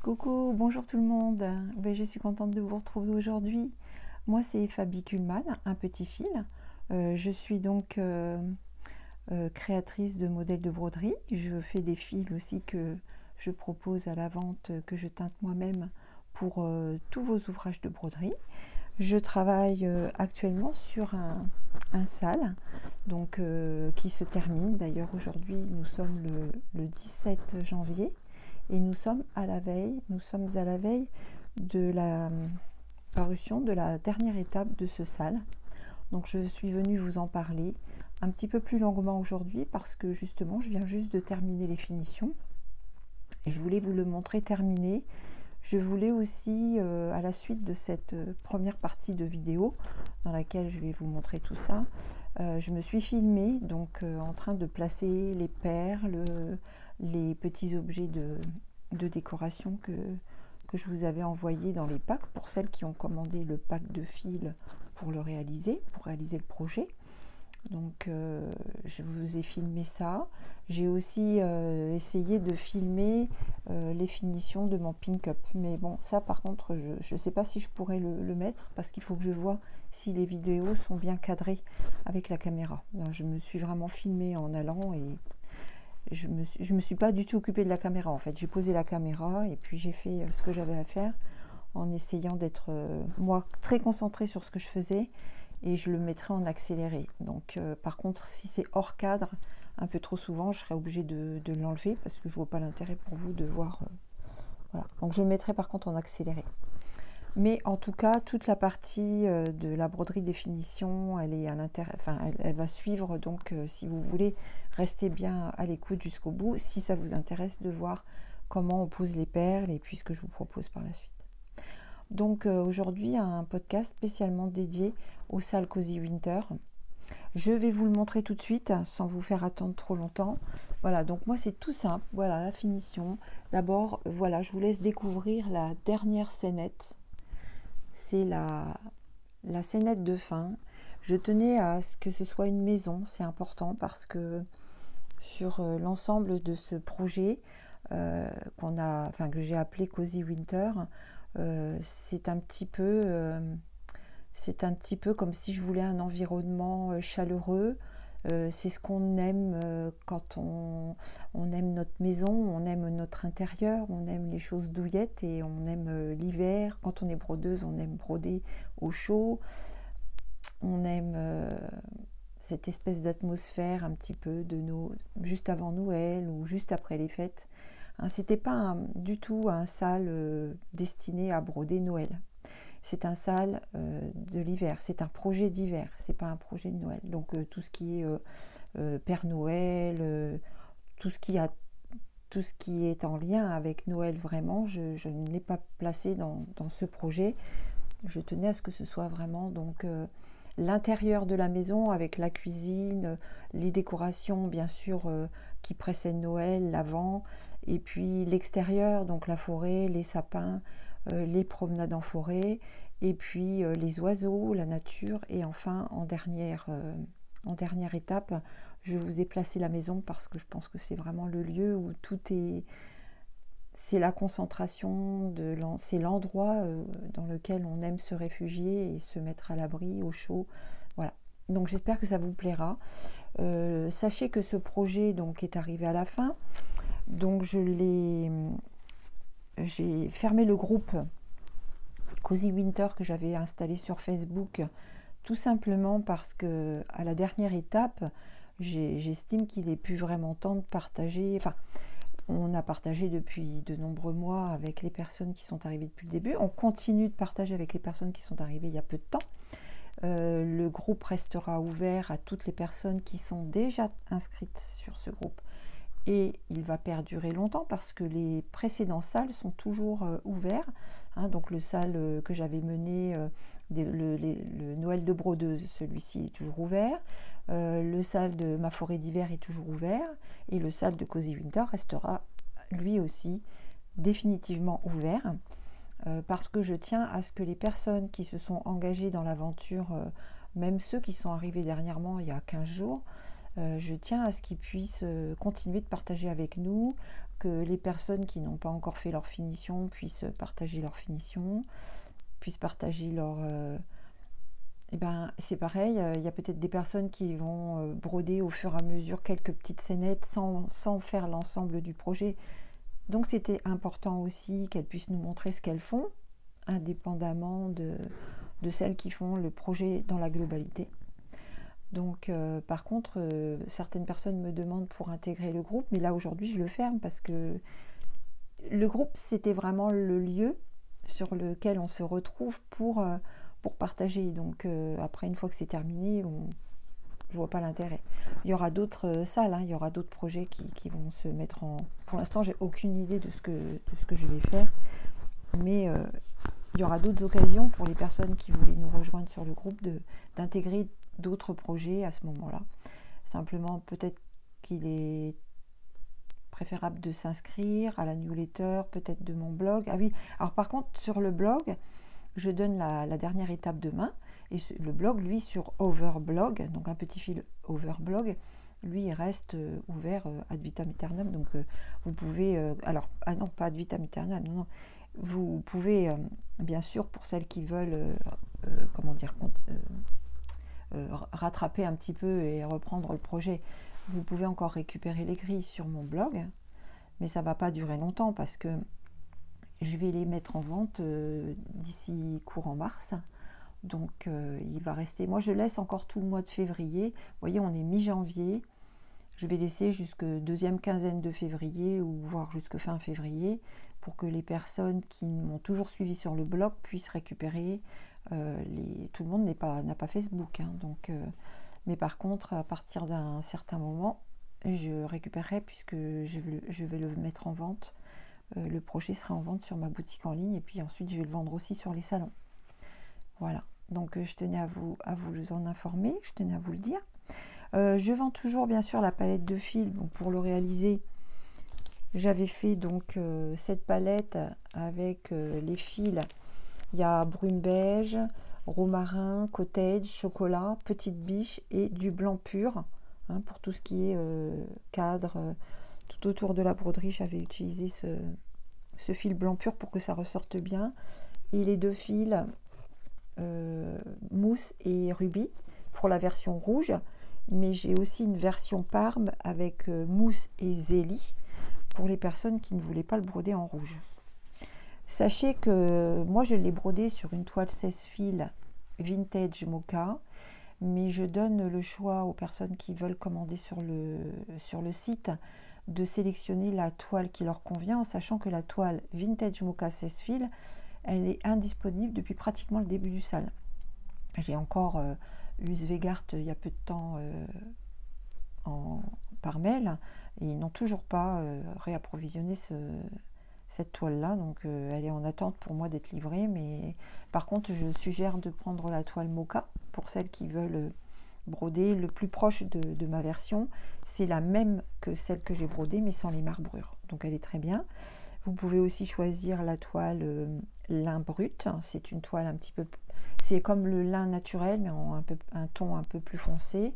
Coucou, bonjour tout le monde. Je suis contente de vous retrouver aujourd'hui. Moi, c'est Fabi Kuhlmann, un petit fil. Je suis donc créatrice de modèles de broderie. Je fais des fils aussi que je propose à la vente, que je teinte moi-même pour tous vos ouvrages de broderie. Je travaille actuellement sur un sale donc, qui se termine. D'ailleurs, aujourd'hui, nous sommes le 17 janvier. Et nous sommes à la veille de la parution de la dernière étape de ce sale. Donc je suis venue vous en parler un petit peu plus longuement aujourd'hui parce que justement je viens juste de terminer les finitions et je voulais vous le montrer terminé. Je voulais aussi, à la suite de cette première partie de vidéo dans laquelle je vais vous montrer tout ça, je me suis filmée donc en train de placer les perles, les petits objets de décoration que je vous avais envoyé dans les packs pour celles qui ont commandé le pack de fils pour réaliser le projet. Donc je vous ai filmé ça. J'ai aussi essayé de filmer les finitions de mon pink up. Mais bon, ça par contre, je ne sais pas si je pourrais le mettre parce qu'il faut que je vois si les vidéos sont bien cadrées avec la caméra. Je me suis vraiment filmée en allant et je me suis pas du tout occupée de la caméra en fait. J'ai posé la caméra et puis j'ai fait ce que j'avais à faire en essayant d'être moi très concentrée sur ce que je faisais et je le mettrai en accéléré. Donc par contre si c'est hors cadre un peu trop souvent, je serai obligée de l'enlever parce que je vois pas l'intérêt pour vous de voir. Voilà. Donc je le mettrai par contre en accéléré. Mais en tout cas, toute la partie de la broderie définition, elle est à l'intérieur, enfin, elle va suivre. Donc, si vous voulez rester bien à l'écoute jusqu'au bout, si ça vous intéresse de voir comment on pose les perles et puis ce que je vous propose par la suite. Donc, aujourd'hui, un podcast spécialement dédié au sale Cozy Winter. Je vais vous le montrer tout de suite, sans vous faire attendre trop longtemps. Voilà, donc moi, c'est tout simple. Voilà, la finition. D'abord, voilà, je vous laisse découvrir la dernière scénette. C'est la scénette de fin. Je tenais à ce que ce soit une maison, c'est important parce que sur l'ensemble de ce projet que j'ai appelé Cozy Winter, c'est un petit peu comme si je voulais un environnement chaleureux. C'est ce qu'on aime quand on aime notre maison, on aime notre intérieur, on aime les choses douillettes et on aime l'hiver. Quand on est brodeuse, on aime broder au chaud. On aime cette espèce d'atmosphère un petit peu juste avant Noël ou juste après les fêtes. Hein, c'était pas du tout un sale destiné à broder Noël. C'est un sale de l'hiver, c'est un projet d'hiver, c'est pas un projet de Noël. Donc tout ce qui est Père Noël, tout ce qui est en lien avec Noël vraiment, je ne l'ai pas placé dans ce projet. Je tenais à ce que ce soit vraiment donc l'intérieur de la maison avec la cuisine, les décorations bien sûr qui précèdent Noël, l'avant, et puis l'extérieur, donc la forêt, les sapins, les promenades en forêt, et puis les oiseaux, la nature, et enfin en dernière étape, je vous ai placé la maison parce que je pense que c'est vraiment le lieu où tout est, c'est la concentration, c'est l'endroit dans lequel on aime se réfugier et se mettre à l'abri, au chaud. Voilà. Donc j'espère que ça vous plaira. Sachez que ce projet donc est arrivé à la fin. Donc j'ai fermé le groupe Cozy Winter que j'avais installé sur Facebook, tout simplement parce que à la dernière étape, j'estime qu'il n'est plus vraiment temps de partager. Enfin, on a partagé depuis de nombreux mois avec les personnes qui sont arrivées depuis le début. On continue de partager avec les personnes qui sont arrivées il y a peu de temps. Le groupe restera ouvert à toutes les personnes qui sont déjà inscrites sur ce groupe. Et il va perdurer longtemps parce que les précédents salles sont toujours ouverts. Hein, donc le sale que j'avais mené, le Noël de brodeuse, celui-ci est toujours ouvert. Le sale de ma forêt d'hiver est toujours ouvert. Et le sale de Cozy Winter restera lui aussi définitivement ouvert. Parce que je tiens à ce que les personnes qui se sont engagées dans l'aventure, même ceux qui sont arrivés dernièrement il y a 15 jours, je tiens à ce qu'ils puissent continuer de partager avec nous, que les personnes qui n'ont pas encore fait leur finition puissent partager leur finition, puissent partager leur... Eh ben, c'est pareil, il y a peut-être des personnes qui vont broder au fur et à mesure quelques petites scénettes sans faire l'ensemble du projet. Donc c'était important aussi qu'elles puissent nous montrer ce qu'elles font, indépendamment de celles qui font le projet dans la globalité. Donc par contre, certaines personnes me demandent pour intégrer le groupe, mais là aujourd'hui je le ferme parce que le groupe c'était vraiment le lieu sur lequel on se retrouve pour partager. Donc après, une fois que c'est terminé, je vois pas l'intérêt. Il y aura d'autres salles, hein, il y aura d'autres projets qui vont se mettre en... Pour l'instant, j'ai aucune idée de ce que je vais faire, mais il y aura d'autres occasions pour les personnes qui voulaient nous rejoindre sur le groupe d'intégrer d'autres projets à ce moment-là. Simplement, peut-être qu'il est préférable de s'inscrire à la newsletter, peut-être de mon blog. Ah oui, alors par contre, sur le blog, je donne la dernière étape demain. Et le blog, lui, sur Overblog, donc un petit fil Overblog, lui, il reste ouvert ad vitam aeternam. Donc, vous pouvez... alors, ah non, pas ad vitam aeternam, non, non. Vous pouvez, bien sûr, pour celles qui veulent, comment dire, rattraper un petit peu et reprendre le projet, vous pouvez encore récupérer les grilles sur mon blog. Mais ça ne va pas durer longtemps parce que je vais les mettre en vente d'ici courant mars. Donc il va rester... Moi je laisse encore tout le mois de février. Vous voyez, on est mi-janvier. Je vais laisser jusque deuxième quinzaine de février ou voire jusque fin février pour que les personnes qui m'ont toujours suivi sur le blog puissent récupérer. Tout le monde n'a pas Facebook. Hein, donc, mais par contre, à partir d'un certain moment, je récupérerai puisque je vais le mettre en vente. Le projet sera en vente sur ma boutique en ligne et puis ensuite je vais le vendre aussi sur les salons. Voilà, donc je tenais à vous en informer, je tenais à vous le dire. Je vends toujours bien sûr la palette de fils. Donc pour le réaliser, j'avais fait donc cette palette avec les fils. Il y a brune beige, romarin, cottage, chocolat, petite biche et du blanc pur. Hein, pour tout ce qui est cadre, tout autour de la broderie, j'avais utilisé ce fil blanc pur pour que ça ressorte bien. Et les deux fils mousse et rubis pour la version rouge. Mais j'ai aussi une version Parme avec mousse et zélie pour les personnes qui ne voulaient pas le broder en rouge. Sachez que moi je l'ai brodé sur une toile 16 fils vintage mocha, mais je donne le choix aux personnes qui veulent commander sur le site de sélectionner la toile qui leur convient, en sachant que la toile vintage mocha 16 fils, elle est indisponible depuis pratiquement le début du salon. J'ai encore eu Svegart il y a peu de temps par mail, et ils n'ont toujours pas réapprovisionné cette toile-là, donc elle est en attente pour moi d'être livrée. Mais par contre, je suggère de prendre la toile mocha pour celles qui veulent broder le plus proche de ma version. C'est la même que celle que j'ai brodée, mais sans les marbrures, donc elle est très bien. Vous pouvez aussi choisir la toile lin brut. C'est une toile un petit peu... C'est comme le lin naturel, mais en un ton un peu plus foncé.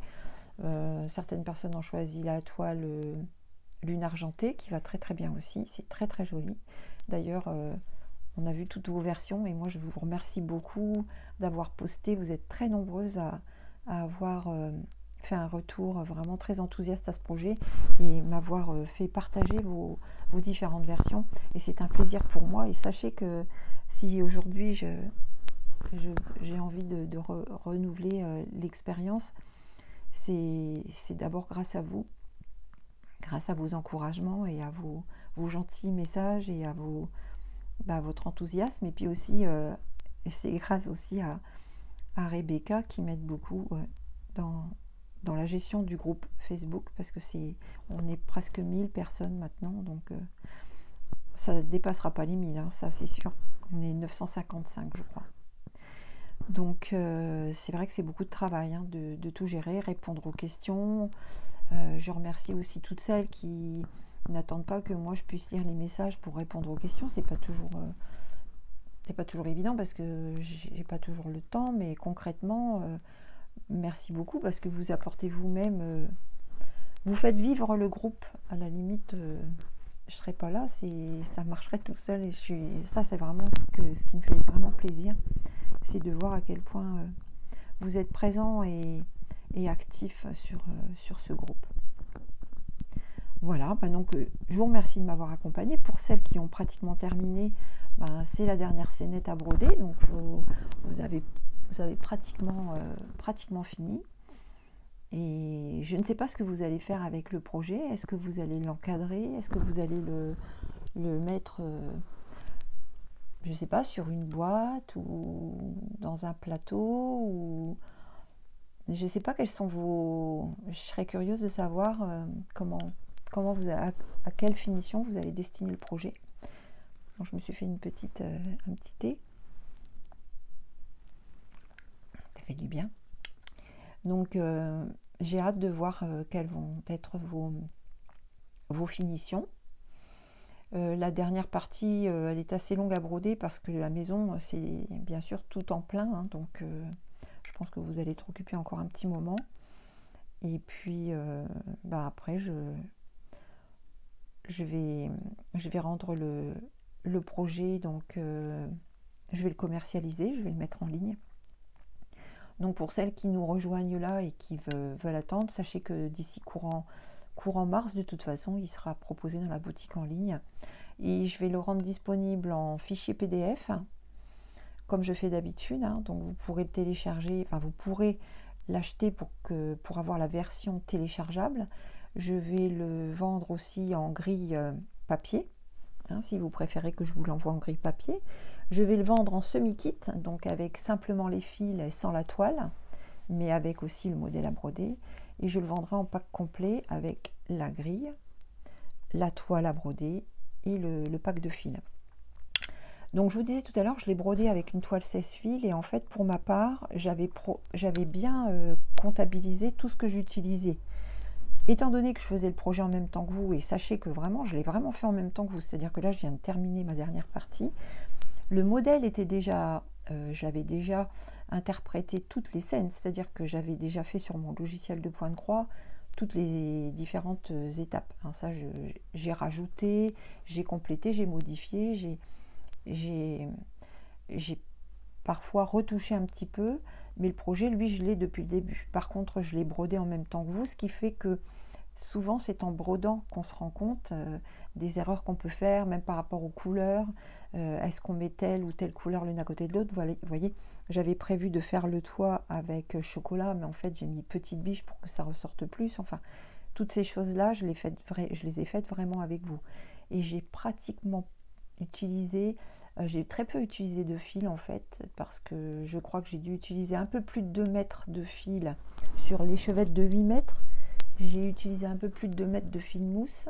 Certaines personnes ont choisi la toile lune argentée, qui va très très bien aussi. C'est très très joli. D'ailleurs, on a vu toutes vos versions, et moi je vous remercie beaucoup d'avoir posté. Vous êtes très nombreuses à avoir fait un retour vraiment très enthousiaste à ce projet et m'avoir fait partager vos différentes versions, et c'est un plaisir pour moi. Et sachez que si aujourd'hui j'ai envie de renouveler l'expérience, c'est d'abord grâce à vous, grâce à vos encouragements et à vos gentils messages et à votre enthousiasme. Et puis aussi c'est grâce aussi à Rebecca qui m'aide beaucoup dans la gestion du groupe Facebook, parce que on est presque 1000 personnes maintenant, donc ça ne dépassera pas les 1000, hein, ça c'est sûr. On est 955 je crois. Donc c'est vrai que c'est beaucoup de travail, hein, de tout gérer, répondre aux questions. Je remercie aussi toutes celles qui n'attendent pas que moi je puisse lire les messages pour répondre aux questions. C'est pas toujours évident parce que j'ai pas toujours le temps, mais concrètement merci beaucoup parce que vous apportez vous-même vous faites vivre le groupe. À la limite, je serais pas là, ça marcherait tout seul. Et ça, c'est vraiment ce qui me fait vraiment plaisir, c'est de voir à quel point vous êtes présent et actif sur ce groupe. Voilà, donc je vous remercie de m'avoir accompagné. Pour celles qui ont pratiquement terminé, c'est la dernière scénette à broder, donc vous avez pratiquement fini. Et je ne sais pas ce que vous allez faire avec le projet. Est-ce que vous allez l'encadrer? Est-ce que vous allez le mettre, je ne sais pas, sur une boîte ou dans un plateau ou... Je ne sais pas quels sont vos... Je serais curieuse de savoir comment vous, à quelle finition vous allez destiner le projet. Donc, je me suis fait un petit thé. Ça fait du bien. Donc, j'ai hâte de voir quelles vont être vos finitions. La dernière partie, elle est assez longue à broder parce que la maison, c'est bien sûr tout en plein. Hein, donc, je pense que vous allez être occupé encore un petit moment. Et puis, après, je vais rendre le projet, donc je vais le commercialiser, je vais le mettre en ligne. Donc pour celles qui nous rejoignent là et qui veulent attendre, sachez que d'ici courant mars, de toute façon, il sera proposé dans la boutique en ligne. Et je vais le rendre disponible en fichier PDF, comme je fais d'habitude. Hein. Donc vous pourrez le télécharger, enfin vous pourrez l'acheter pour avoir la version téléchargeable. Je vais le vendre aussi en grille papier, hein, si vous préférez que je vous l'envoie en grille papier. Je vais le vendre en semi-kit, donc avec simplement les fils et sans la toile, mais avec aussi le modèle à broder. Et je le vendrai en pack complet avec la grille, la toile à broder et le pack de fils. Donc je vous disais tout à l'heure, je l'ai brodé avec une toile 16 fils et en fait pour ma part, j'avais bien comptabilisé tout ce que j'utilisais. Étant donné que je faisais le projet en même temps que vous, et sachez que vraiment, je l'ai vraiment fait en même temps que vous, c'est-à-dire que là, je viens de terminer ma dernière partie. Le modèle était déjà, j'avais déjà interprété toutes les scènes, c'est-à-dire que j'avais déjà fait sur mon logiciel de point de croix toutes les différentes étapes. Hein, ça, j'ai rajouté, j'ai complété, j'ai modifié, j'ai parfois retouché un petit peu, mais le projet, lui, je l'ai depuis le début. Par contre, je l'ai brodé en même temps que vous, ce qui fait que souvent, c'est en brodant qu'on se rend compte des erreurs qu'on peut faire, même par rapport aux couleurs. Est-ce qu'on met telle ou telle couleur l'une à côté de l'autre? Vous voyez, j'avais prévu de faire le toit avec chocolat, mais en fait, j'ai mis petite biche pour que ça ressorte plus. Enfin, toutes ces choses-là, je les ai faites vraiment avec vous. Et j'ai pratiquement utilisé... j'ai très peu utilisé de fil en fait, parce que je crois que j'ai dû utiliser un peu plus de 2 mètres de fil sur l'échevette de 8 mètres. J'ai utilisé un peu plus de 2 mètres de fil mousse.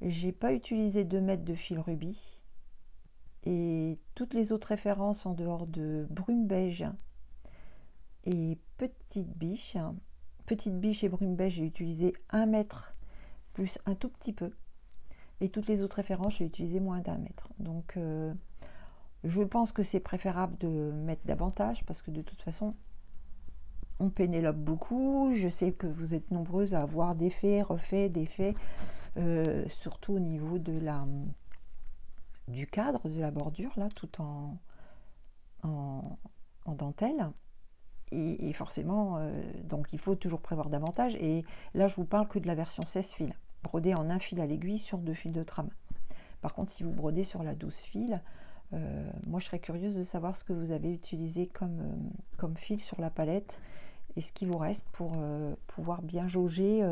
J'ai pas utilisé 2 mètres de fil rubis. Et toutes les autres références en dehors de brume beige et petite biche et brume beige, j'ai utilisé 1 mètre plus un tout petit peu. Et toutes les autres références, j'ai utilisé moins d'1 mètre. Donc, je pense que c'est préférable de mettre davantage parce que de toute façon, on pénélope beaucoup. Je sais que vous êtes nombreuses à avoir défait, refait, défait, surtout au niveau du cadre, de la bordure, là, tout en dentelle. Et forcément, donc il faut toujours prévoir davantage. Et là, je vous parle que de la version 16 fils, brodée en 1 fil à l'aiguille sur 2 fils de trame. Par contre, si vous brodez sur la 12 fils, moi je serais curieuse de savoir ce que vous avez utilisé comme fil sur la palette et ce qui vous reste pour pouvoir bien jauger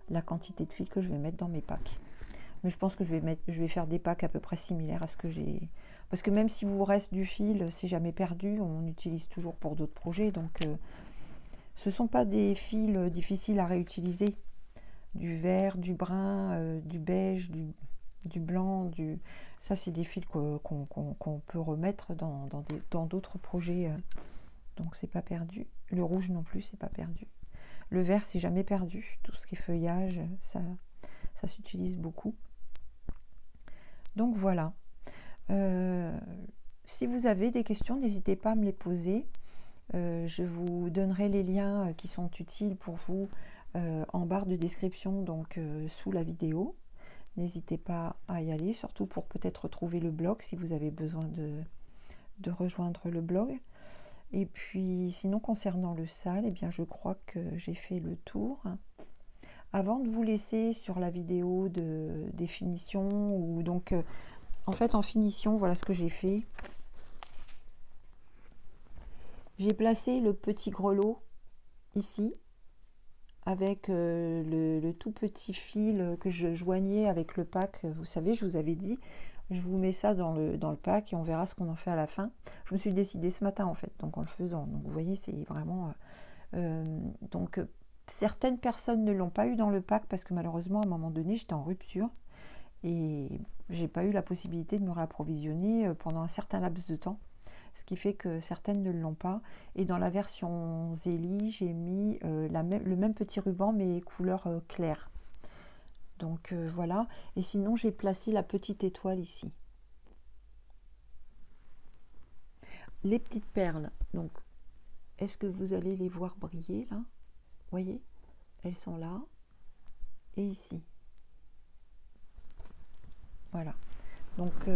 la quantité de fils que je vais mettre dans mes packs. Mais je pense que je vais faire des packs à peu près similaires à ce que j'ai. Parce que même si vous reste du fil, c'est jamais perdu, on utilise toujours pour d'autres projets. Donc ce ne sont pas des fils difficiles à réutiliser. Du vert, du brun, du beige, du blanc, ça c'est des fils qu'on peut remettre dans d'autres projets. Donc c'est pas perdu. Le rouge non plus, c'est pas perdu. Le vert, c'est jamais perdu. Tout ce qui est feuillage, ça s'utilise beaucoup. Donc voilà. Si vous avez des questions, n'hésitez pas à me les poser. Je vous donnerai les liens qui sont utiles pour vous en barre de description, donc sous la vidéo. N'hésitez pas à y aller, surtout pour peut-être retrouver le blog si vous avez besoin de rejoindre le blog. Et puis sinon, concernant le sale, eh bien je crois que j'ai fait le tour. Avant de vous laisser sur la vidéo des finitions, ou donc en fait en finition, voilà ce que j'ai fait. J'ai placé le petit grelot ici avec le tout petit fil que je joignais avec le pack. Vous savez, je vous avais dit, je vous mets ça dans le pack et on verra ce qu'on en fait à la fin. Je me suis décidée ce matin en fait, donc en le faisant. Donc vous voyez, c'est vraiment... donc certaines personnes ne l'ont pas eu dans le pack parce que malheureusement à un moment donné j'étais en rupture et j'ai pas eu la possibilité de me réapprovisionner pendant un certain laps de temps. Ce qui fait que certaines ne l'ont pas. Et dans la version Zélie, j'ai mis le même petit ruban, mais couleur claire. Donc voilà. Et sinon, j'ai placé la petite étoile ici. Les petites perles. Donc, est-ce que vous allez les voir briller là? Vous voyez? Elles sont là. Et ici. Voilà. Donc...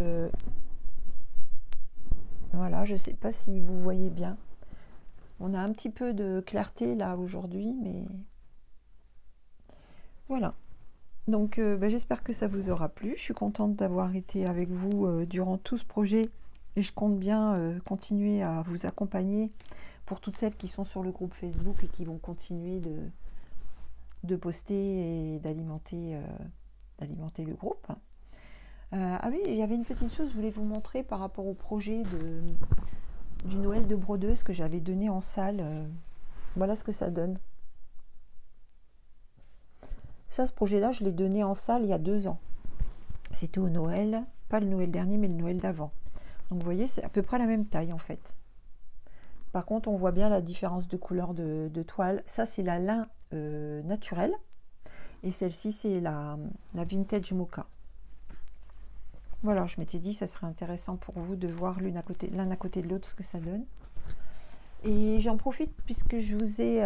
voilà, je ne sais pas si vous voyez bien. On a un petit peu de clarté là aujourd'hui, mais voilà. Donc j'espère que ça vous aura plu. Je suis contente d'avoir été avec vous durant tout ce projet et je compte bien continuer à vous accompagner pour toutes celles qui sont sur le groupe Facebook et qui vont continuer de poster et d'alimenter le groupe. Ah oui, il y avait une petite chose que je voulais vous montrer par rapport au projet du Noël de brodeuse que j'avais donné en salle. Voilà ce que ça donne. Ça, ce projet-là, je l'ai donné en salle il y a 2 ans. C'était au Noël, pas le Noël dernier, mais le Noël d'avant. Donc vous voyez, c'est à peu près la même taille en fait. Par contre, on voit bien la différence de couleur de toile. Ça, c'est la lin naturelle. Et celle-ci, c'est la vintage mocha. Voilà, je m'étais dit ça serait intéressant pour vous de voir l'un à côté de l'autre ce que ça donne. Et j'en profite puisque je vous ai,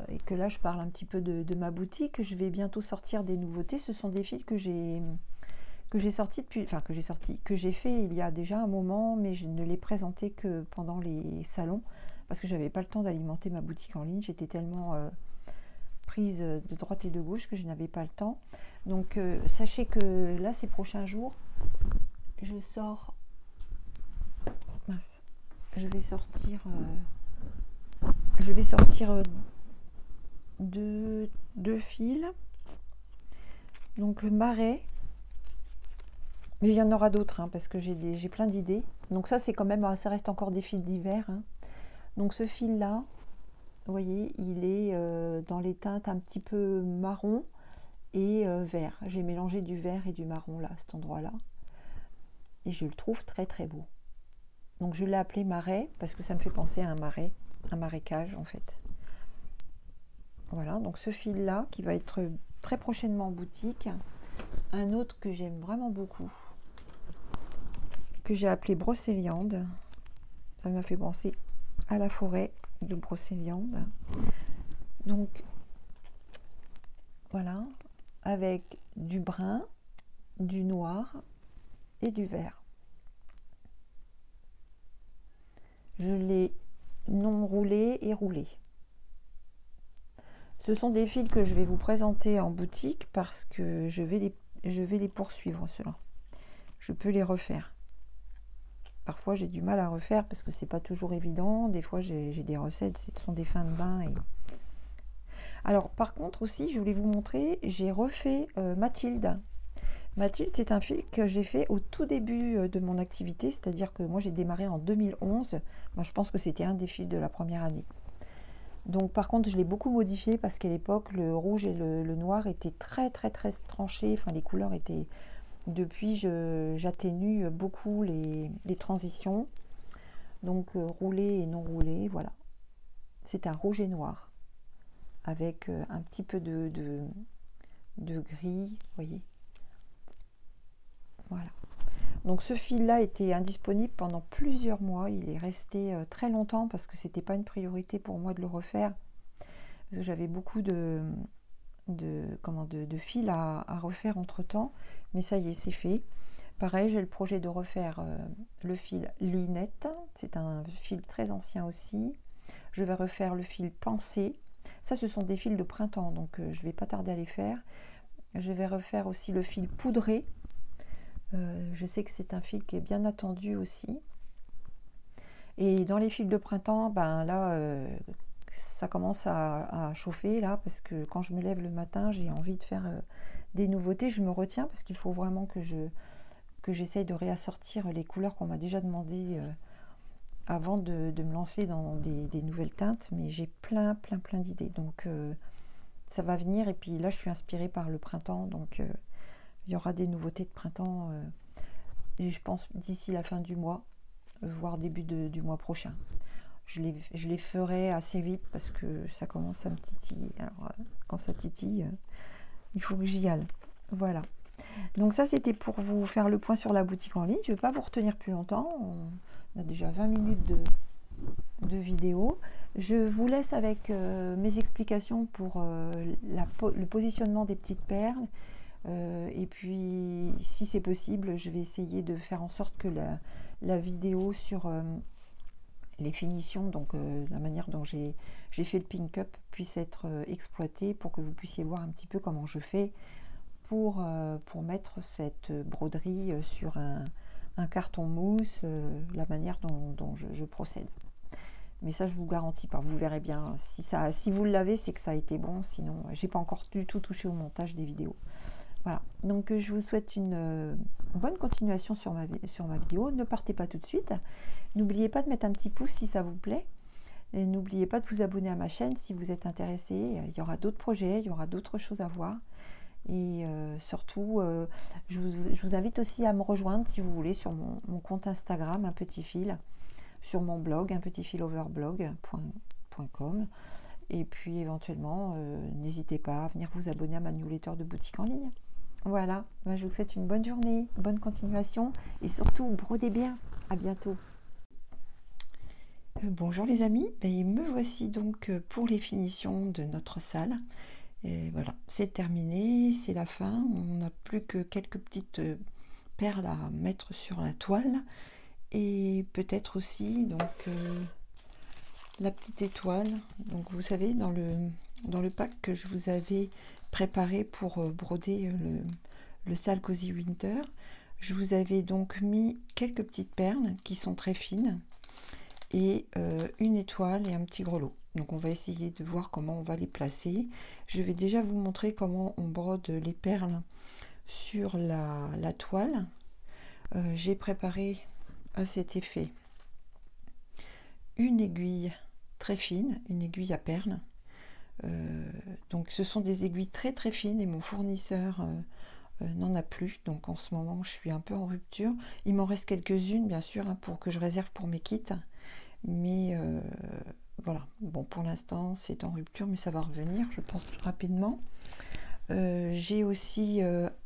et que là je parle un petit peu de ma boutique, je vais bientôt sortir des nouveautés. Ce sont des fils que j'ai sortis depuis, enfin que j'ai fait il y a déjà un moment, mais je ne les présentais que pendant les salons parce que j'avais pas le temps d'alimenter ma boutique en ligne. J'étais tellement prise de droite et de gauche que je n'avais pas le temps. Donc sachez que là ces prochains jours je sors, mince, je vais sortir deux fils, donc le marais, mais il y en aura d'autres parce que j'ai plein d'idées. Donc ça c'est quand même, ça reste encore des fils d'hiver. Donc ce fil là, vous voyez, il est dans les teintes un petit peu marron et vert. J'ai mélangé du vert et du marron là, à cet endroit là. Et je le trouve très très beau. Donc je l'ai appelé marais parce que ça me fait penser à un marais, un marécage en fait. Voilà, donc ce fil là qui va être très prochainement en boutique. Un autre que j'aime vraiment beaucoup, que j'ai appelé brocéliande. Ça m'a fait penser à la forêt de brocéliande. Donc voilà, avec du brun, du noir et du vert. Je l'ai non roulé et roulé. Ce sont des fils que je vais vous présenter en boutique parce que je vais les poursuivre ceux-là. Je peux les refaire. Parfois j'ai du mal à refaire parce que c'est pas toujours évident. Des fois j'ai des recettes, ce sont des fins de bain. Alors par contre aussi je voulais vous montrer, j'ai refait Mathilde. Mathilde, c'est un fil que j'ai fait au tout début de mon activité, c'est-à-dire que moi j'ai démarré en 2011. Moi, je pense que c'était un des fils de la première année. Donc par contre, je l'ai beaucoup modifié parce qu'à l'époque, le rouge et le noir étaient très tranchés. Enfin, les couleurs étaient... Depuis, j'atténue beaucoup les transitions. Donc roulé et non roulé, voilà. C'est un rouge et noir avec un petit peu de gris, vous voyez. Voilà. Donc ce fil-là était indisponible pendant plusieurs mois. Il est resté très longtemps parce que c'était pas une priorité pour moi de le refaire. parce que j'avais beaucoup de fils à refaire entre temps, mais ça y est, c'est fait. Pareil, j'ai le projet de refaire le fil Linette, c'est un fil très ancien aussi. Je vais refaire le fil Pensée, ça ce sont des fils de printemps, donc je vais pas tarder à les faire. Je vais refaire aussi le fil Poudré, je sais que c'est un fil qui est bien attendu aussi. Et dans les fils de printemps, ben là, ça commence à chauffer là, parce que quand je me lève le matin, j'ai envie de faire des nouveautés. Je me retiens parce qu'il faut vraiment que j'essaye de réassortir les couleurs qu'on m'a déjà demandé avant de me lancer dans des nouvelles teintes. Mais j'ai plein d'idées. Donc ça va venir. Et puis là, je suis inspirée par le printemps. Donc il y aura des nouveautés de printemps. Et je pense d'ici la fin du mois, voire début du mois prochain. Je les ferai assez vite parce que ça commence à me titiller. Alors, quand ça titille, il faut que j'y aille. Voilà. Donc ça, c'était pour vous faire le point sur la boutique en ligne. Je ne vais pas vous retenir plus longtemps. On a déjà 20 minutes de vidéo. Je vous laisse avec mes explications pour le positionnement des petites perles. Et puis, si c'est possible, je vais essayer de faire en sorte que la vidéo sur les finitions, donc la manière dont j'ai fait le pink up, puisse être exploitée pour que vous puissiez voir un petit peu comment je fais pour mettre cette broderie sur un carton mousse, la manière dont je procède. Mais ça, je vous garantis pas. Vous verrez bien. Si vous l'avez, c'est que ça a été bon. Sinon, j'ai pas encore du tout touché au montage des vidéos. Voilà. Donc, je vous souhaite une bonne continuation sur ma vidéo. Ne partez pas tout de suite. N'oubliez pas de mettre un petit pouce si ça vous plaît. Et n'oubliez pas de vous abonner à ma chaîne si vous êtes intéressé. Il y aura d'autres projets, il y aura d'autres choses à voir. Et surtout, je vous invite aussi à me rejoindre si vous voulez sur mon compte Instagram, un petit fil, sur mon blog, unpetitfiloverblog.com. Et puis éventuellement, n'hésitez pas à venir vous abonner à ma newsletter de boutique en ligne. Voilà, je vous souhaite une bonne journée, bonne continuation et surtout, brodez bien. À bientôt. Bonjour les amis, me voici donc pour les finitions de notre salle. Et voilà, c'est terminé, c'est la fin. On n'a plus que quelques petites perles à mettre sur la toile. Et peut-être aussi donc la petite étoile. Donc vous savez, dans le pack que je vous avais préparé pour broder le sale Cozy Winter, je vous avais donc mis quelques petites perles qui sont très fines et une étoile et un petit grelot. Donc on va essayer de voir comment on va les placer. Je vais déjà vous montrer comment on brode les perles sur la toile. J'ai préparé à cet effet une aiguille très fine, une aiguille à perles. Donc ce sont des aiguilles très fines et mon fournisseur n'en a plus. Donc en ce moment je suis un peu en rupture. Il m'en reste quelques-unes bien sûr pour que je réserve pour mes kits. Mais voilà, bon pour l'instant c'est en rupture mais ça va revenir je pense rapidement. J'ai aussi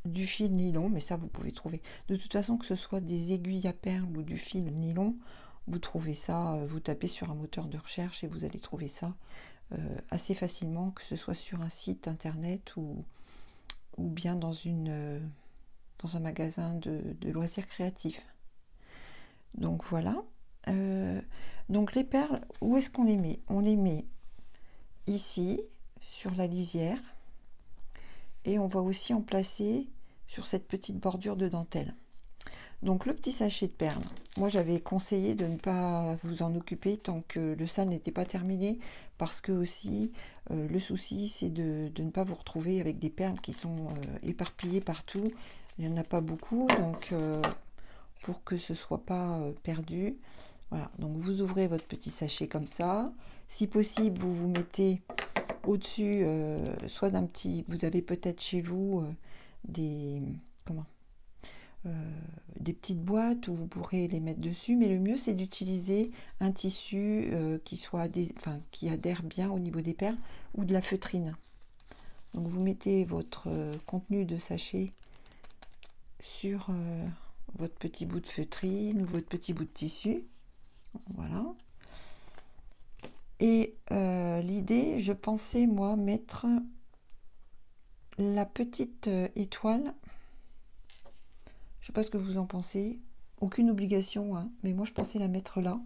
du fil nylon, mais ça vous pouvez trouver de toute façon, que ce soit des aiguilles à perles ou du fil nylon, vous trouvez ça, vous tapez sur un moteur de recherche et vous allez trouver ça assez facilement, que ce soit sur un site internet ou bien dans un magasin de loisirs créatifs. Donc voilà. Donc les perles, où est-ce qu'on les met? On les met ici sur la lisière et on va aussi en placer sur cette petite bordure de dentelle. Donc le petit sachet de perles, moi j'avais conseillé de ne pas vous en occuper tant que le sale n'était pas terminé, parce que aussi le souci c'est de ne pas vous retrouver avec des perles qui sont éparpillées partout. Il n'y en a pas beaucoup, donc pour que ce soit pas perdu. Voilà, donc vous ouvrez votre petit sachet comme ça. Si possible, vous vous mettez au-dessus, soit d'un petit, vous avez peut-être chez vous des petites boîtes où vous pourrez les mettre dessus, mais le mieux c'est d'utiliser un tissu qui adhère bien au niveau des perles, ou de la feutrine. Donc vous mettez votre contenu de sachet sur votre petit bout de feutrine ou votre petit bout de tissu. Voilà. Et l'idée, je pensais moi mettre la petite étoile. Je sais pas ce que vous en pensez. Aucune obligation, hein, mais moi je pensais la mettre là.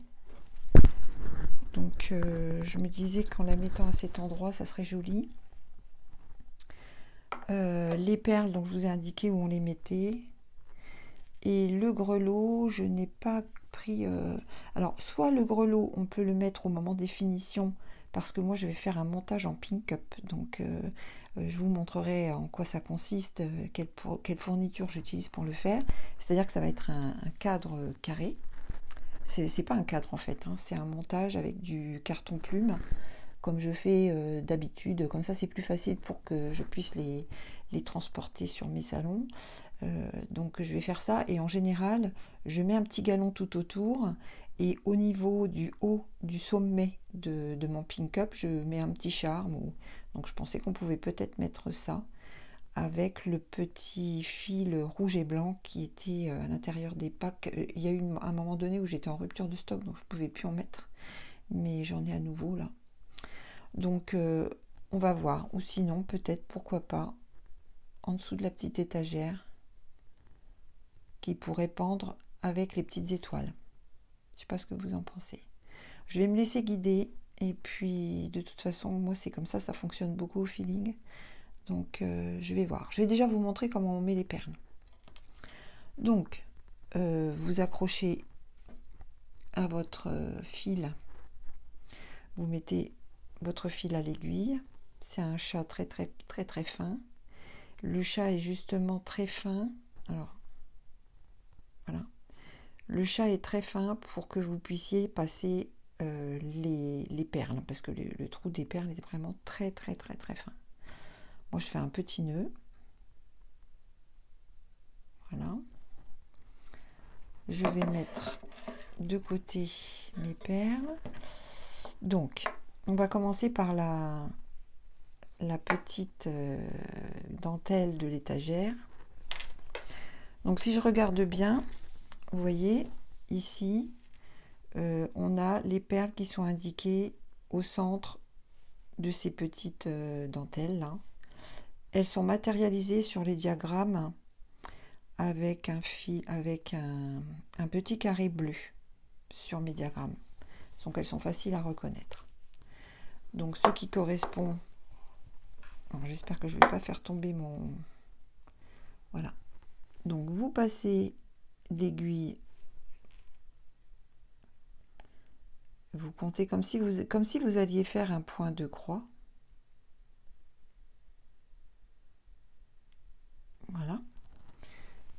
Donc je me disais qu'en la mettant à cet endroit, ça serait joli. Les perles, donc je vous ai indiqué où on les mettait. Et le grelot, je n'ai pas pris... Alors, soit le grelot, on peut le mettre au moment des finitions, parce que moi, je vais faire un montage en pink-up. Donc, je vous montrerai en quoi ça consiste, quelle fourniture j'utilise pour le faire. C'est-à-dire que ça va être un cadre carré. C'est pas un cadre, en fait. Hein, c'est un montage avec du carton plume, comme je fais d'habitude. Comme ça, c'est plus facile pour que je puisse les transporter sur mes salons. Donc je vais faire ça et en général je mets un petit galon tout autour et au niveau du haut du sommet de mon pink up je mets un petit charme. Donc je pensais qu'on pouvait peut-être mettre ça avec le petit fil rouge et blanc qui était à l'intérieur des packs. Il y a eu un moment donné où j'étais en rupture de stock donc je ne pouvais plus en mettre, mais j'en ai à nouveau là. Donc on va voir, ou sinon peut-être pourquoi pas en dessous de la petite étagère qui pourrait pendre avec les petites étoiles. Je sais pas ce que vous en pensez. Je vais me laisser guider et puis de toute façon moi c'est comme ça fonctionne beaucoup au feeling. Donc je vais voir. Je vais déjà vous montrer comment on met les perles. Donc vous accrochez à votre fil. Vous mettez votre fil à l'aiguille. C'est un chat très très très très fin. Le chat est justement très fin. Alors voilà. Le chat est très fin pour que vous puissiez passer les perles, parce que le trou des perles est vraiment très très très très fin. Moi je fais un petit nœud. Voilà. Je vais mettre de côté mes perles. Donc on va commencer par la petite dentelle de l'étagère. Donc si je regarde bien, vous voyez ici on a les perles qui sont indiquées au centre de ces petites dentelles là. Elles sont matérialisées sur les diagrammes avec un petit carré bleu sur mes diagrammes. Donc elles sont faciles à reconnaître. Donc ce qui correspond, j'espère que je ne vais pas faire tomber mon... Voilà. Donc vous passez l'aiguille, vous comptez comme si vous alliez faire un point de croix. Voilà.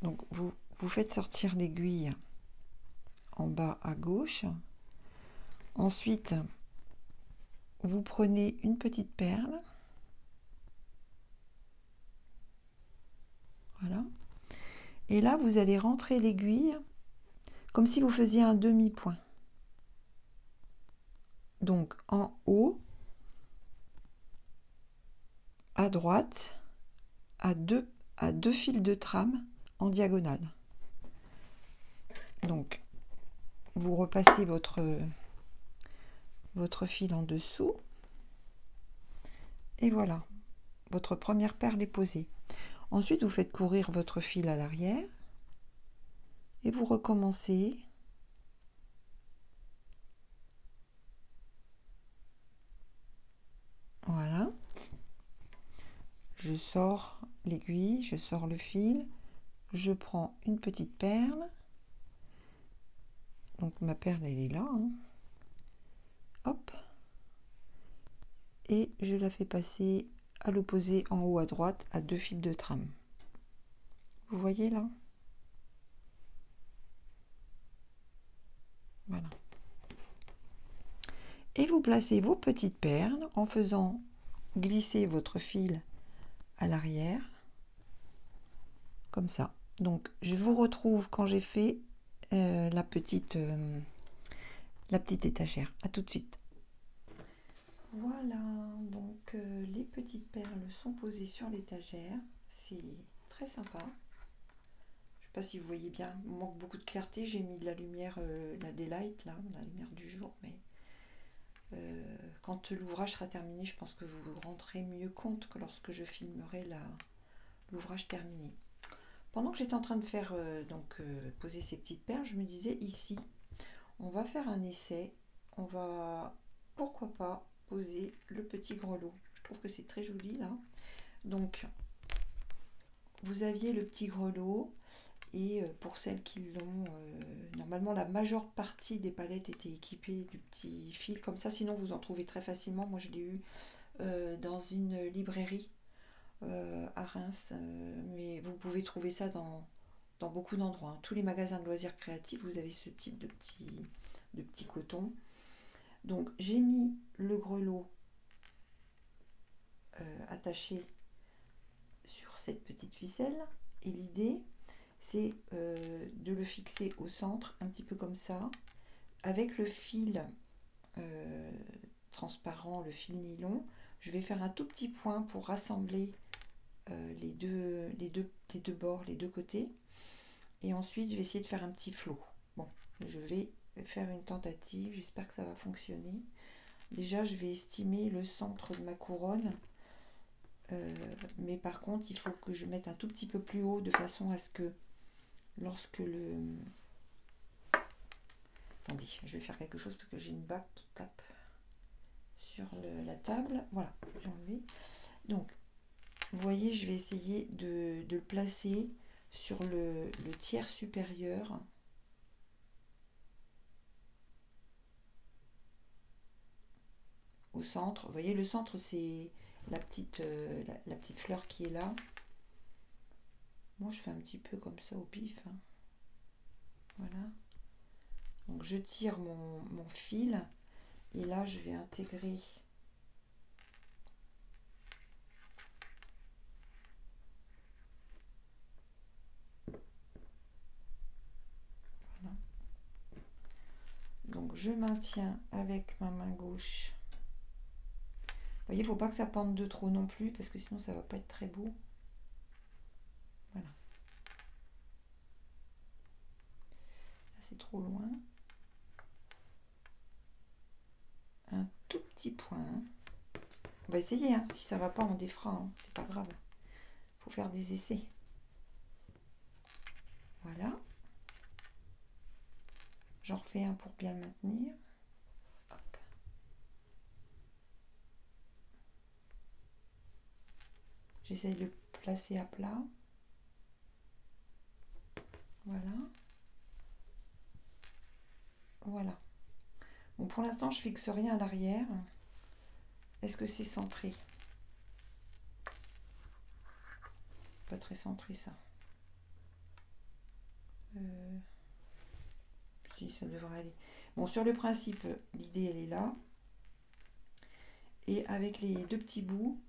Donc vous faites sortir l'aiguille en bas à gauche. Ensuite, vous prenez une petite perle. Voilà. Et là, vous allez rentrer l'aiguille comme si vous faisiez un demi-point. Donc en haut, à droite, à deux fils de trame en diagonale. Donc vous repassez votre fil en dessous et voilà, votre première perle est posée. Ensuite vous faites courir votre fil à l'arrière et vous recommencez voilà. Je sors l'aiguille, je sors le fil, je prends une petite perle. Donc ma perle elle est là, hein. Hop, et je la fais passer à l'opposé en haut à droite à deux fils de trame. Vous voyez là? Voilà. Et vous placez vos petites perles en faisant glisser votre fil à l'arrière, comme ça. Donc je vous retrouve quand j'ai fait la petite étagère. À tout de suite. Voilà, donc les petites perles sont posées sur l'étagère. C'est très sympa. Je sais pas si vous voyez bien, il manque beaucoup de clarté. J'ai mis de la lumière, la daylight là, la lumière du jour, mais Quand l'ouvrage sera terminé, je pense que vous vous rendrez mieux compte que lorsque je filmerai l'ouvrage terminé. Pendant que j'étais en train de faire poser ces petites perles, je me disais ici, on va faire un essai. On va, pourquoi pas, poser le petit grelot. Je trouve que c'est très joli là. Donc, vous aviez le petit grelot. Et pour celles qui l'ont, normalement la majeure partie des palettes étaient équipées du petit fil comme ça, sinon vous en trouvez très facilement. Moi je l'ai eu dans une librairie à Reims, mais vous pouvez trouver ça dans beaucoup d'endroits, hein. Tous les magasins de loisirs créatifs, vous avez ce type de petit coton. Donc j'ai mis le grelot attaché sur cette petite ficelle, et l'idée c'est de le fixer au centre, un petit peu comme ça, avec le fil transparent, le fil nylon. Je vais faire un tout petit point pour rassembler les deux bords, les deux côtés. Et ensuite, je vais essayer de faire un petit flot. Bon, je vais faire une tentative, j'espère que ça va fonctionner. Déjà, je vais estimer le centre de ma couronne. Mais par contre, il faut que je mette un tout petit peu plus haut de façon à ce que lorsque le... Attendez, je vais faire quelque chose parce que j'ai une bague qui tape sur la table. Voilà, j'ai enlevé. Donc, vous voyez, je vais essayer de le placer sur le tiers supérieur. Au centre. Vous voyez, le centre, c'est la petite fleur qui est là. Moi, je fais un petit peu comme ça au pif, hein. Voilà. Donc, je tire mon fil. Et là, je vais intégrer voilà. Donc, je maintiens avec ma main gauche. Vous voyez, il ne faut pas que ça pende de trop non plus, parce que sinon, ça ne va pas être très beau. Voilà. Là, c'est trop loin. Un tout petit point. On va essayer, hein. Si ça ne va pas, on défera, hein. C'est pas grave. Il faut faire des essais. Voilà. J'en refais un pour bien le maintenir. Hop. J'essaye de le placer à plat. Voilà. Voilà. Bon, pour l'instant, je fixe rien à l'arrière. Est-ce que c'est centré? Pas très centré, ça. Si, ça devrait aller. Bon, sur le principe, l'idée, elle est là. Et avec les deux petits bouts,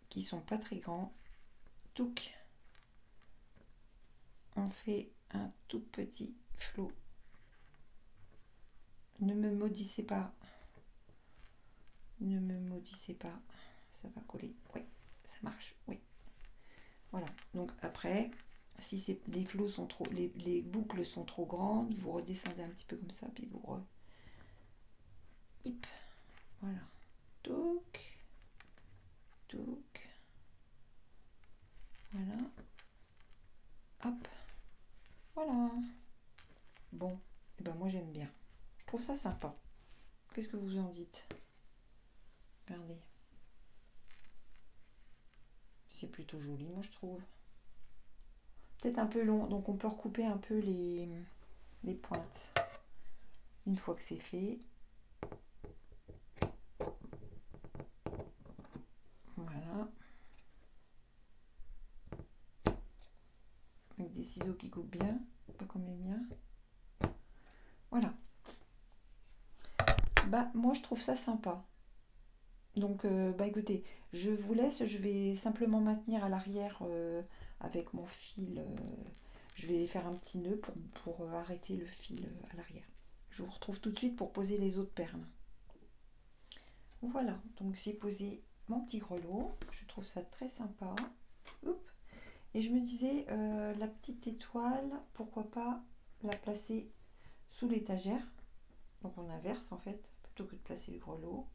qui sont pas très grands, touc, on fait un tout petit flot. Ne me maudissez pas. Ne me maudissez pas. Ça va coller. Oui, ça marche. Oui. Voilà. Donc après, si les flots sont trop, les boucles sont trop grandes, vous redescendez un petit peu comme ça, puis vous hip. Voilà. Touc. Touc. Voilà. Hop. Voilà. Bon. Et ben moi j'aime bien. Je trouve ça sympa. Qu'est-ce que vous en dites? Regardez. C'est plutôt joli, moi je trouve. Peut-être un peu long, donc on peut recouper un peu les pointes. Une fois que c'est fait. Voilà. Avec des ciseaux qui coupent bien, pas comme les miens. Voilà. Bah moi je trouve ça sympa. Donc bah écoutez, je vous laisse, je vais simplement maintenir à l'arrière avec mon fil. Je vais faire un petit nœud pour arrêter le fil à l'arrière. Je vous retrouve tout de suite pour poser les autres perles. Voilà, donc j'ai posé mon petit grelot. Je trouve ça très sympa. Oups. Et je me disais, la petite étoile, pourquoi pas la placer sous l'étagère. Donc on inverse en fait. plutôt que de placer le grelot.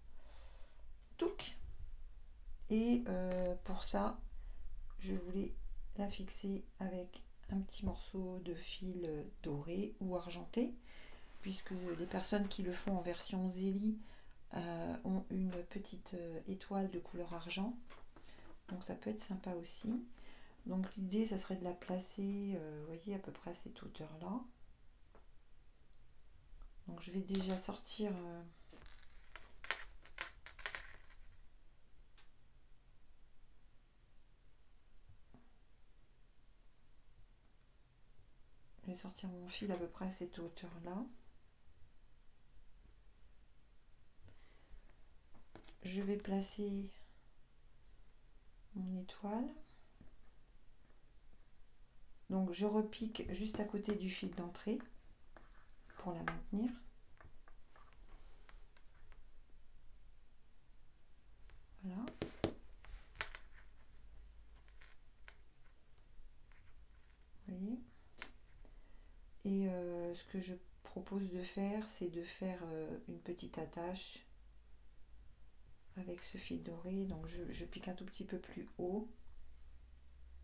Touc. Et pour ça, je voulais la fixer avec un petit morceau de fil doré ou argenté, puisque les personnes qui le font en version zélie ont une petite étoile de couleur argent, donc ça peut être sympa aussi. Donc l'idée, ça serait de la placer, vous voyez, à peu près à cette hauteur là. Donc je vais déjà sortir je vais sortir mon fil à peu près à cette hauteur là. Je vais placer mon étoile. Donc je repique juste à côté du fil d'entrée pour la maintenir. Voilà. Vous voyez. Et ce que je propose de faire, c'est de faire une petite attache avec ce fil doré. Donc je pique un tout petit peu plus haut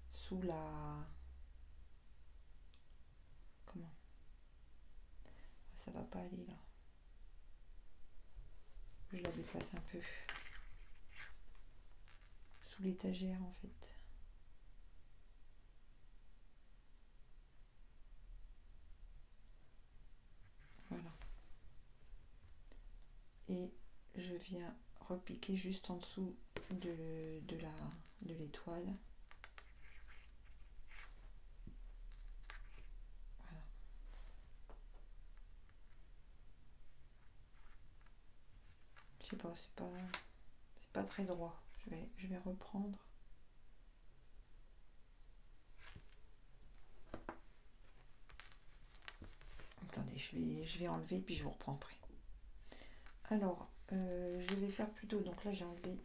sous la... Comment? Ça va pas aller là. Je la déplace un peu. Sous l'étagère en fait. Voilà. Et je viens repiquer juste en dessous de l'étoile. Voilà. Je sais pas, c'est pas très droit. Je vais reprendre. Attendez, je vais enlever puis je vous reprends après. Alors, je vais faire plutôt, donc là j'ai enlevé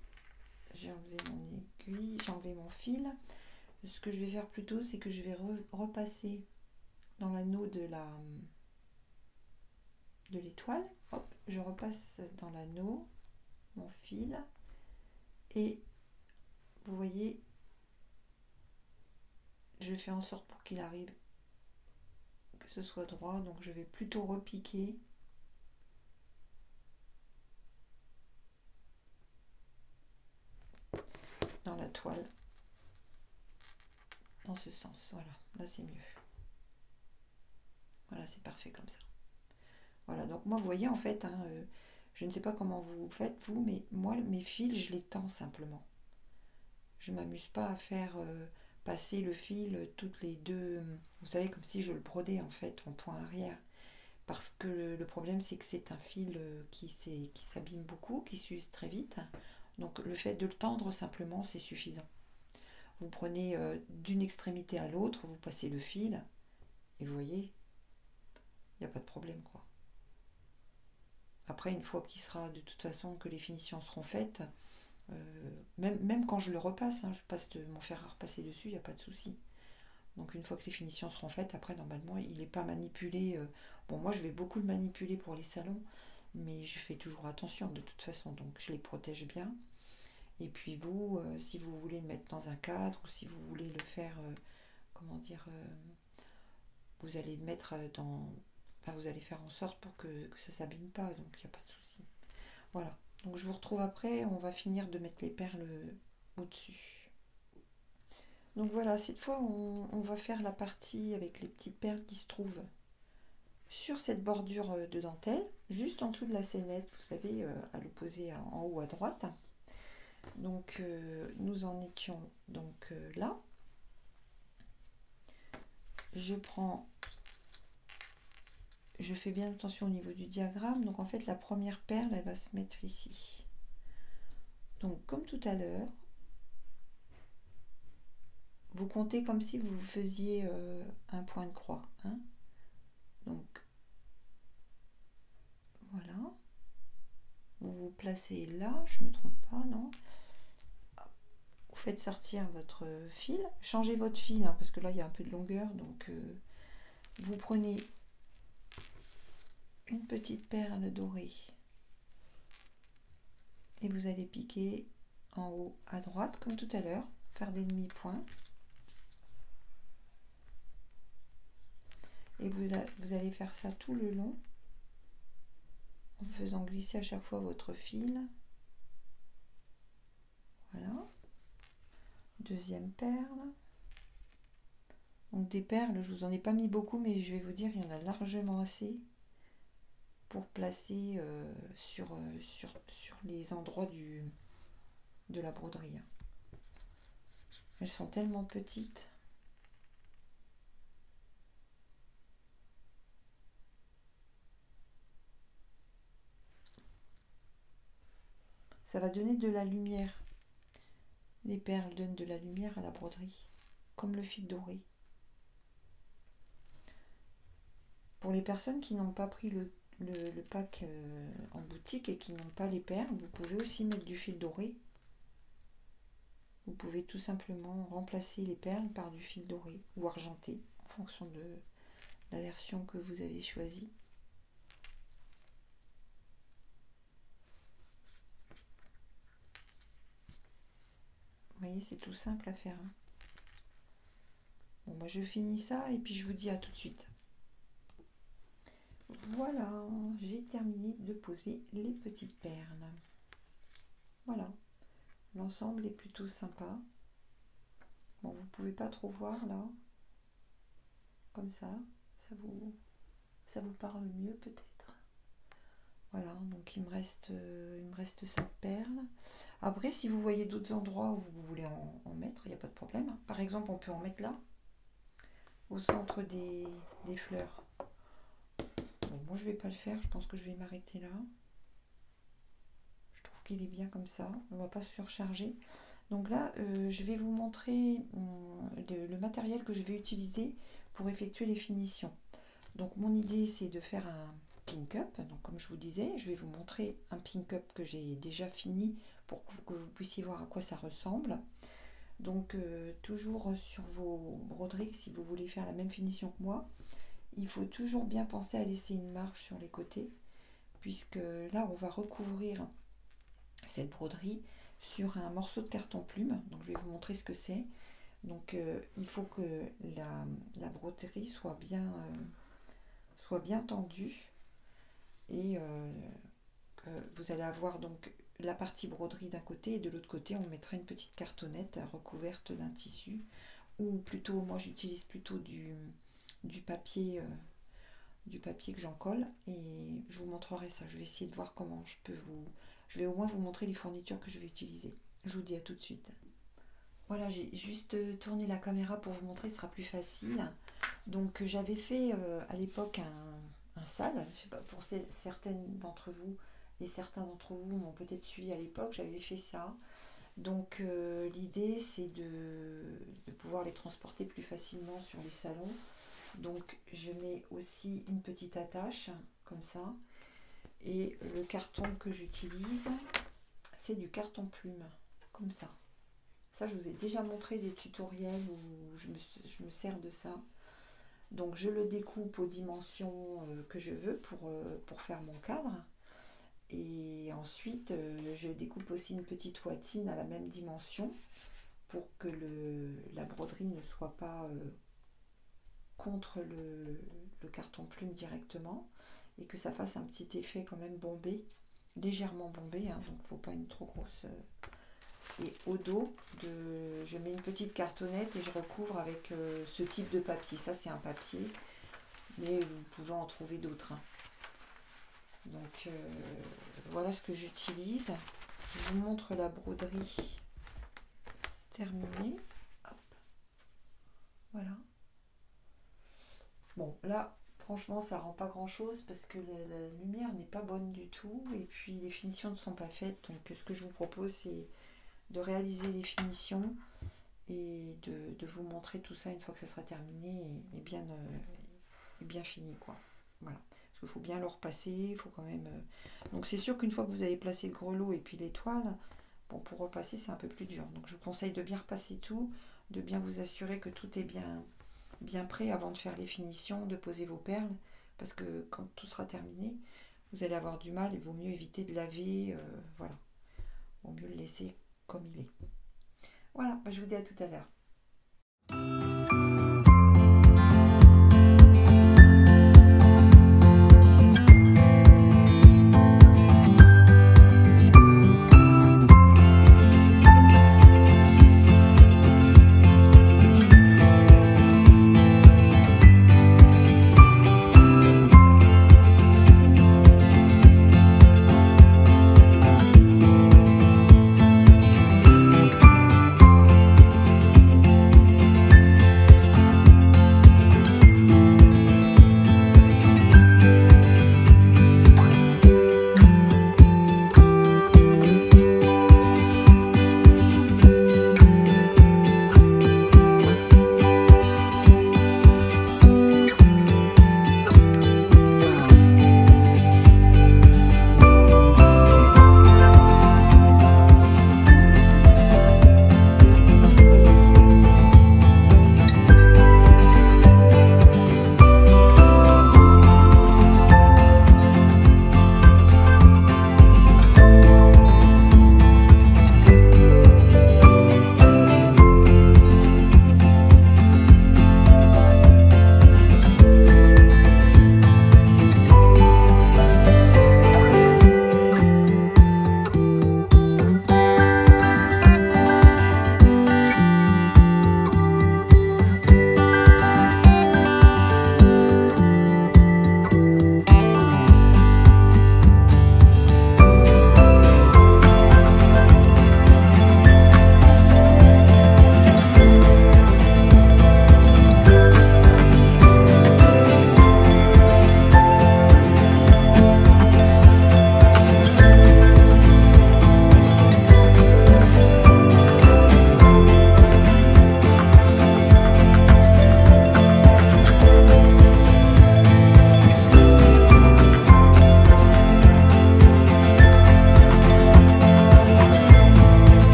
mon aiguille, j'ai enlevé mon fil. Ce que je vais faire plutôt, c'est que je vais repasser dans l'anneau de l'étoile. Hop, je repasse dans l'anneau mon fil et vous voyez, je fais en sorte pour qu'il arrive que ce soit droit, donc je vais plutôt repiquer dans la toile dans ce sens. Voilà, là c'est mieux. Voilà, c'est parfait comme ça. Voilà, donc moi vous voyez en fait, hein, je ne sais pas comment vous faites vous, mais moi mes fils je les tends simplement. Je m'amuse pas à faire passer le fil toutes les deux, vous savez, comme si je le brodais en fait en point arrière. Parce que le problème c'est que c'est un fil qui s'abîme beaucoup, qui s'use très vite. Donc le fait de le tendre simplement c'est suffisant. Vous prenez d'une extrémité à l'autre, vous passez le fil et vous voyez, il n'y a pas de problème quoi. Après une fois qu'il sera de toute façon que les finitions seront faites, même quand je le repasse, hein, je passe de mon fer à repasser dessus, il n'y a pas de souci. Donc une fois que les finitions seront faites, après normalement il n'est pas manipulé. Bon moi je vais beaucoup le manipuler pour les salons, mais je fais toujours attention de toute façon, donc je les protège bien. Et puis vous, si vous voulez le mettre dans un cadre, ou si vous voulez le faire, comment dire, vous allez le mettre dans... Enfin, vous allez faire en sorte pour que ça ne s'abîme pas, donc il n'y a pas de souci. Voilà, donc je vous retrouve après, on va finir de mettre les perles au-dessus. Donc voilà, cette fois on va faire la partie avec les petites perles qui se trouvent sur cette bordure de dentelle, juste en dessous de la scénette, vous savez, à l'opposé en haut à droite. Donc nous en étions donc là. Je fais bien attention au niveau du diagramme. Donc en fait la première perle elle va se mettre ici. Donc comme tout à l'heure, vous comptez comme si vous faisiez un point de croix. Hein. Donc voilà. Vous vous placez là, je ne me trompe pas, non? Vous faites sortir votre fil, changez votre fil hein, parce que là il y a un peu de longueur, donc vous prenez une petite perle dorée et vous allez piquer en haut à droite comme tout à l'heure, faire des demi-points. Et vous allez faire ça tout le long en faisant glisser à chaque fois votre fil. Voilà. Deuxième perle. Donc des perles, je vous en ai pas mis beaucoup, mais je vais vous dire, il y en a largement assez pour placer sur les endroits de la broderie. Elles sont tellement petites. Ça va donner de la lumière. Les perles donnent de la lumière à la broderie, comme le fil doré. Pour les personnes qui n'ont pas pris le pack en boutique et qui n'ont pas les perles, vous pouvez aussi mettre du fil doré. Vous pouvez tout simplement remplacer les perles par du fil doré ou argenté en fonction de la version que vous avez choisie. Vous voyez, c'est tout simple à faire. Bon, moi je finis ça et puis je vous dis à tout de suite. Voilà, j'ai terminé de poser les petites perles. Voilà, l'ensemble est plutôt sympa. Bon, vous pouvez pas trop voir là, comme ça vous parle mieux peut-être. Voilà, donc il me reste 7 perles. Après, si vous voyez d'autres endroits où vous voulez en mettre, il n'y a pas de problème. Par exemple, on peut en mettre là, au centre des fleurs. Bon, moi je vais pas le faire, je pense que je vais m'arrêter là. Je trouve qu'il est bien comme ça, on va pas surcharger. Donc là, je vais vous montrer le matériel que je vais utiliser pour effectuer les finitions. Donc mon idée, c'est de faire un pink up. Donc comme je vous disais, je vais vous montrer un pink up que j'ai déjà fini pour que vous puissiez voir à quoi ça ressemble. Donc toujours sur vos broderies, si vous voulez faire la même finition que moi, il faut toujours bien penser à laisser une marge sur les côtés, puisque là on va recouvrir cette broderie sur un morceau de carton plume. Donc je vais vous montrer ce que c'est. Donc il faut que la broderie soit bien tendue, et vous allez avoir donc la partie broderie d'un côté, et de l'autre côté on mettra une petite cartonnette recouverte d'un tissu, ou plutôt moi j'utilise plutôt du papier que j'en colle, et je vous montrerai ça. Je vais essayer de voir comment je vais au moins vous montrer les fournitures que je vais utiliser. Je vous dis à tout de suite. Voilà, j'ai juste tourné la caméra pour vous montrer, ce sera plus facile. Donc j'avais fait à l'époque un sale, je sais pas, pour certaines d'entre vous et certains d'entre vous m'ont peut-être suivi à l'époque, j'avais fait ça. Donc l'idée c'est de pouvoir les transporter plus facilement sur les salons. Donc je mets aussi une petite attache comme ça, et le carton que j'utilise c'est du carton plume comme ça. Ça, je vous ai déjà montré des tutoriels où je me sers de ça. Donc je le découpe aux dimensions que je veux pour faire mon cadre. Et ensuite je découpe aussi une petite watine à la même dimension pour que la broderie ne soit pas contre le carton plume directement, et que ça fasse un petit effet quand même bombé, légèrement bombé, hein, donc il ne faut pas une trop grosse. Et au dos, je mets une petite cartonnette et je recouvre avec ce type de papier. Ça c'est un papier, mais vous pouvez en trouver d'autres, hein. Donc voilà ce que j'utilise. Je vous montre la broderie terminée. Hop. Voilà. Bon, là, franchement, ça rend pas grand chose parce que la lumière n'est pas bonne du tout, et puis les finitions ne sont pas faites. Donc ce que je vous propose, c'est de réaliser les finitions et de vous montrer tout ça une fois que ça sera terminé et bien fini, quoi. Voilà. Parce qu'il faut bien le repasser, il faut quand même. Donc c'est sûr qu'une fois que vous avez placé le grelot et puis l'étoile, bon, pour repasser c'est un peu plus dur. Donc je vous conseille de bien repasser tout, de bien vous assurer que tout est bien prêt avant de faire les finitions, de poser vos perles, parce que quand tout sera terminé, vous allez avoir du mal, il vaut mieux éviter de laver, voilà. vaut mieux le laisser comme il est. Voilà, je vous dis à tout à l'heure.